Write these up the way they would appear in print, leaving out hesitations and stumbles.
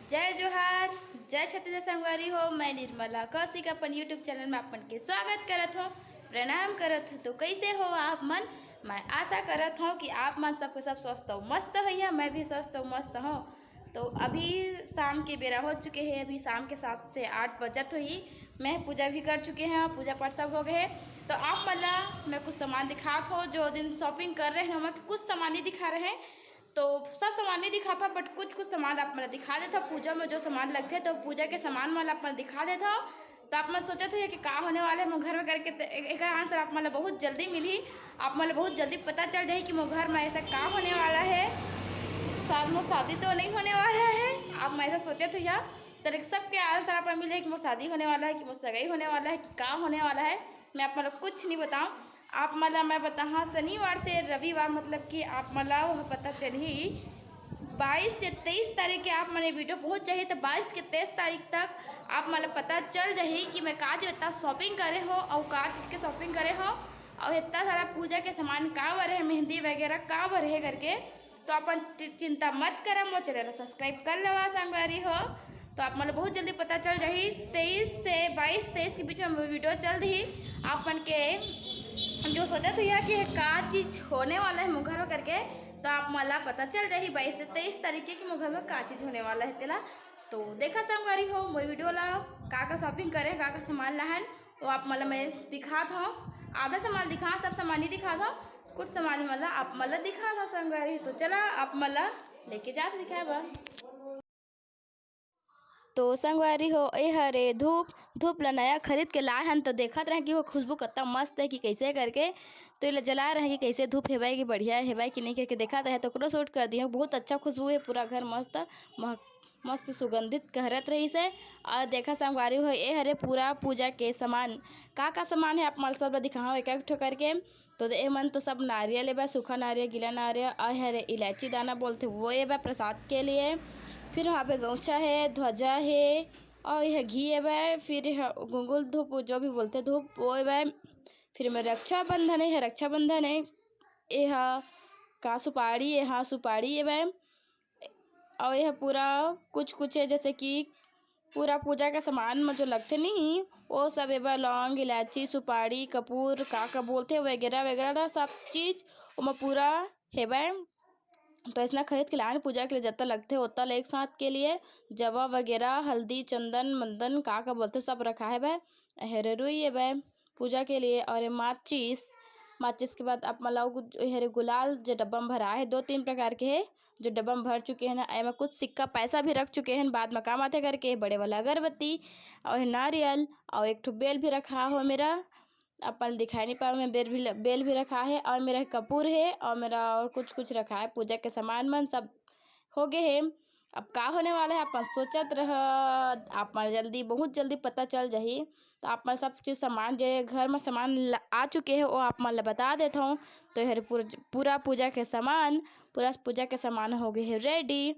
जय जोहार, जय छत्तीसगढ़ संगवारी हो। मैं निर्मला कौशिक अपन यूट्यूब चैनल में अपन के स्वागत करत हो, प्रणाम करत हो। तो कैसे हो आप मन? मैं आशा करत हूँ कि आप मन सबके सब स्वस्थ हो, मस्त भैया। मैं भी स्वस्थ हूँ, मस्त हूँ। तो अभी शाम के बेरा हो चुके हैं, अभी शाम के 7 से 8 बजत हुई। मैं पूजा भी कर चुके हैं, पूजा पाठ सब हो गए। तो आप मतलब मैं कुछ सामान दिखात हो, जो दिन शॉपिंग कर रहे हैं हम कुछ सामान ही दिखा रहे हैं। तो सब सामान नहीं दिखा था, बट कुछ कुछ सामान आप मैं दिखा देता। पूजा में जो सामान लगते हैं, तो पूजा के सामान वाला आप मैं दिखा देता हूँ। तो आप मैं सोचा था कि का होने वाला है मैं घर में करके एक आंसर आप मतलब बहुत जल्दी मिली। आप मतलब बहुत जल्दी पता चल जाए कि मोर घर में ऐसा का होने वाला है। साथ में शादी तो नहीं होने वाला है, आप मैं ऐसा सोचे थे यार। तो सबके आंसर आप मिले कि मोर शादी होने वाला है, कि मोर सगाई होने वाला है, कि का होने वाला है। मैं आप मतलब कुछ नहीं बताऊँ। आप मतलब मैं बता, हाँ, शनिवार से रविवार मतलब कि आप मतलब पता चली 22 से 23 तारीख के आप मैंने वीडियो पहुंच जाइए। तो 22 के 23 तारीख तक आप मतलब पता चल जाइए कि मैं का जो इतना शॉपिंग करे हो और का चीज़ के शॉपिंग करे हो, और इतना सारा पूजा के सामान का बरे है, मेहंदी वगैरह का बरे है करके। तो अपन चिंता मत करम, वो चैनल सब्सक्राइब कर लेवा संगवारी हो। तो आप मतलब बहुत जल्दी पता चल जाही। 23 से 22-23 के बीच में वीडियो चल रही। आप मन के जो सोचत हुई कि का चीज़ होने वाला है मुँह में करके, तो आप मला पता चल जाही 22 से 23 तारीख के कि मुँह में का चीज़ होने वाला है तेला। तो देखा संगवारी हो मोर वीडियो ला, का शॉपिंग करें, का सामान लाहन, वो आप मतलब मैं दिखात हूँ। आधा सामान दिखा, सब सामान ही दिखा था, कुछ सामान मतलब आप मतलब दिखा था संगवारी। तो चला आप मतलब लेके जाते दिखाए बा। तो संगवारी हो ए हरे धूप धूप ला नया खरीद के लाए हन। तो देखत रहे कि वो खुशबू कितना मस्त है कि कैसे करके। तो ये जला रहे कि कैसे धूप हेबाई कि बढ़िया हेबाई कि नहीं करके देखा रहे। तो ओकरो शूट कर दिए, बहुत अच्छा खुशबू है, पूरा घर मस्त मस्त सुगंधित कहरत रही से। और देखा संगवारी हो ए हरे पूरा पूजा के सामान का सामान है, आप माल सब दिखाओ एक एक ठो करके। तो ए मन तो सब नारियल है, सूखा नारियल, गीला नारियल, और हरे इलायची दाना बोलते वो ये प्रसाद के लिए। फिर वहाँ पे गौछा है, ध्वजा है, और यह घी है वह। फिर यह गुंगुल धूप जो भी बोलते धूप वो है वह। फिर में रक्षाबंधन है, रक्षाबंधन है। यह का सुपारी है, हाँ सुपारी है वह। और यह पूरा कुछ कुछ है, जैसे कि पूरा पूजा का सामान में जो लगते नहीं वो सब है वह। लौंग, इलायची, सुपारी, कपूर का बोलते वगैरह वगैरह सब चीज़ वो पूरा है वह। तो इसना खरीद के लाए पूजा के लिए जितना लगते होता एक साथ के लिए। जवा वगैरह, हल्दी, चंदन, मंदन का बोलते सब रखा है भाई। हेरे रुई है भाई पूजा के लिए। और ये माचिस, माचिस के बाद आप मलाओ हेरे गुलाल जो डब्बा में भरा है, 2-3 प्रकार के है जो डब्बा में भर चुके हैं ना। एम कुछ सिक्का पैसा भी रख चुके हैं, बाद में काम आते करके। बड़े वाला अगरबत्ती और नारियल और एक ठो बेल भी रखा हो मेरा। अपन दिखाई नहीं पाऊँ, मैं बेल भी रखा है, और मेरा कपूर है, और मेरा और कुछ कुछ रखा है। पूजा के सामान मन सब हो गए हैं। अब का होने वाला है अपन सोचत रह, आप मन जल्दी बहुत जल्दी पता चल जाही। तो आप मन सब चीज़ सामान जो घर में सामान आ चुके हैं वो आप मन ला बता देता हूँ। तो हर पूरा पूजा के सामान, पूरा पूजा के सामान हो गए है रेडी।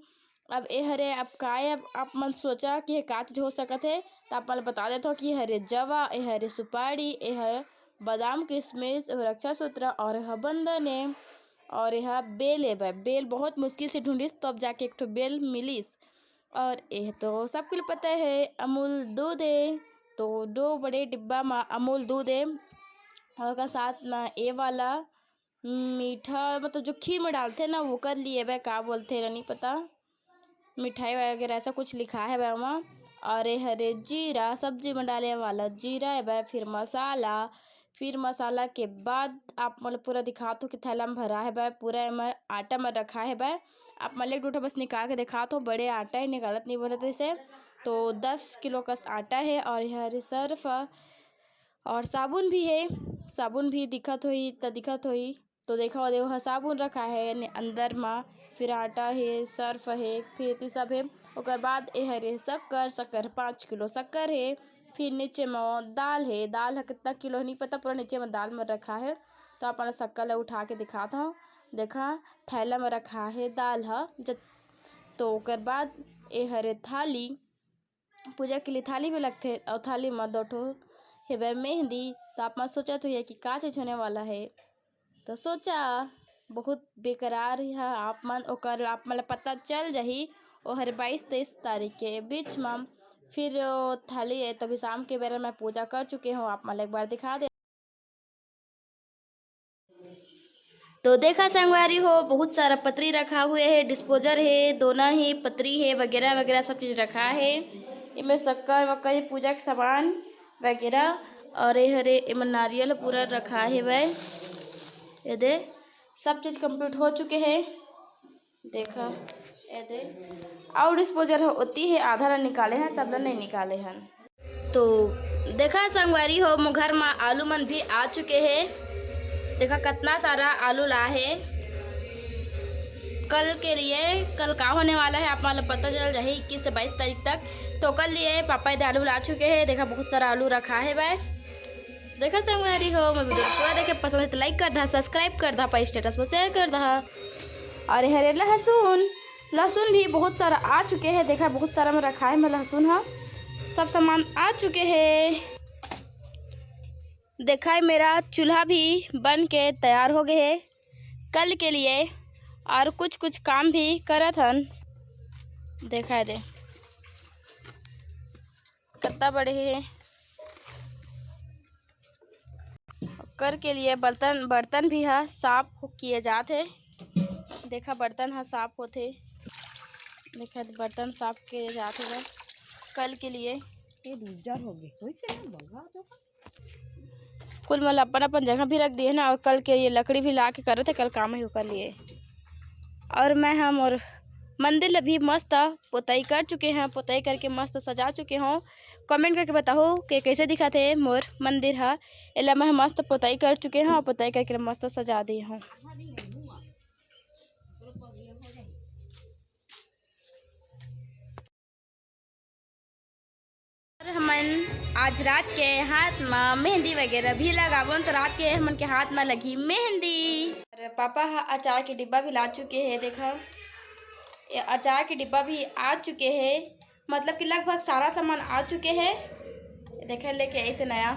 अब ए हरे अब का अब आप मन सोचा कि का चीज हो सकत है, तो आप मन बता देता हूँ कि हरे जवा, ए हरे सुपारी, ए हरे बादाम, किशमिश, रक्षा सूत्र, और यह बंधन है, और यह बेल है भाई। बेल बहुत मुश्किल से ढूंढिस तब तो जाके एक ठो बेल मिलिस। और यह तो सबको पता है अमूल दूध है। तो 2 बड़े डिब्बा में अमूल दूध है, और का साथ में ए वाला मीठा मतलब जो खीर में डालते हैं ना वो कर लिए भाई, का बोलते हैं नहीं पता, मिठाई वगैरह ऐसा कुछ लिखा है वह वहाँ। और ये हरे जीरा, सब्जी में डाले वाला जीरा है वह। फिर मसाला, फिर मसाला के बाद आप मतलब पूरा दिखा दो कि थैला में भरा है वह, पूरा में आटा में रखा है वह। आप मतलब एक टूटा बस निकाल के दिखा दो, बड़े आटा है, निकालत नहीं बोलते इसे। तो 10 किलो का आटा है। और यह हरे सर्फ और साबुन भी है, साबुन भी दिखत होई। तो देखा वो देखो साबुन रखा है अंदर में। फिर आटा है, सर्फ है, फिर सब है। ओकर बाद ए हरे शक्कर 5 किलो शक्कर है। फिर नीचे में दाल है, दाल है कितना किलो नहीं पता, पूरा नीचे में दाल में रखा है। तो अपना शक्कर उठा के दिखाता हूँ, देखा थैला में रखा है दाल है। तो ओकर बाद ए हरे थाली, पूजा के लिए थाली भी लगते हैं, और थाली में 2 ठो है मेहंदी। तो आप मत सोचा तो ये कि का चीज होने वाला है। तो सोचा बहुत बेकरार है आप मन, ओकर आप मतलब पता चल जाही वो हर 22-23 तारीख के बीच में फिर थाली है। तो अभी शाम के बेरा मैं पूजा कर चुकी हूँ, आप मतलब एक बार दिखा दे। तो देखा संगवारी हो, बहुत सारा पतरी रखा हुए है, डिस्पोजर है, दोनों ही पतरी है वगैरह वगैरह सब चीज़ रखा है। इनमें शक्कर वक्कर पूजा के सामान वगैरह, और ये हरे इनमें नारियल पूरा रखा है वह। ये दे सब चीज़ कंप्लीट हो चुके हैं। देखा ये दे और डिस्पोजर होती है, आधा ला निकाले हैं, सब ला नहीं निकाले हैं। तो देखा संगवारी हो, घर में आलू मन भी आ चुके हैं। देखा कितना सारा आलू ला है कल के लिए। कल का होने वाला है आप मतलब पता चल जाए 21 से 22 तारीख तक। तो कल लिए पापा इधर आलू ला चुके हैं। देखा बहुत सारा आलू रखा है भाई। देखा संगवारी हो, मैं वीडियो पूरा देखे पसंद है तो लाइक कर दा, सब्सक्राइब कर दा, पर स्टेटस पर शेयर कर दा। और हरे लहसुन भी बहुत सारा आ चुके हैं। देखा बहुत सारा में रखा है मैं लहसुन, हाँ सब सामान आ चुके हैं। देखा है मेरा चूल्हा भी बन के तैयार हो गए है कल के लिए, और कुछ कुछ काम भी करत हन। देखा दे कितना बड़े है कर के लिए। बर्तन भी है साफ किए जाते। देखा बर्तन है साफ होते। देखा बर्तन साफ किए जाते हैं कल के लिए। ये हो गए कुल मतलब अपन अपन जगह भी रख दिए ना, और कल के ये लकड़ी भी ला के करे थे, कल काम ही कर लिए। और मैं हम और मंदिर भी मस्त पोताई कर चुके हैं, पोताई करके मस्त सजा चुके हों। कमेंट करके बताओ कि कैसे दिखा थे मोर मंदिर है। एला मैं मस्त पोताई कर चुके हैं, पोताई करके मस्त सजा दिए हूँ। हमन आज रात के हाथ में मेहंदी वगैरह भी लगावन। तो रात के हमन के हाथ में लगी मेहंदी। और पापा अचार के डिब्बा भी ला चुके हैं। देखा ये अचार के डिब्बा भी आ चुके हैं, मतलब कि लगभग सारा सामान आ चुके हैं। देखा लेके ऐसे नया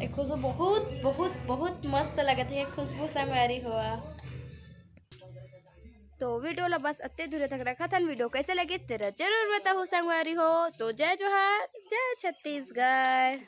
खुशबू बहुत बहुत बहुत मस्त लगत है, खुशबू संगवारी हुआ। तो वीडियो ला बस अत्ते दूर तक रखा था। वीडियो कैसे लगे तेरा जरूर बताओ संगवारी हो। तो जय जोहार, जय छत्तीसगढ़।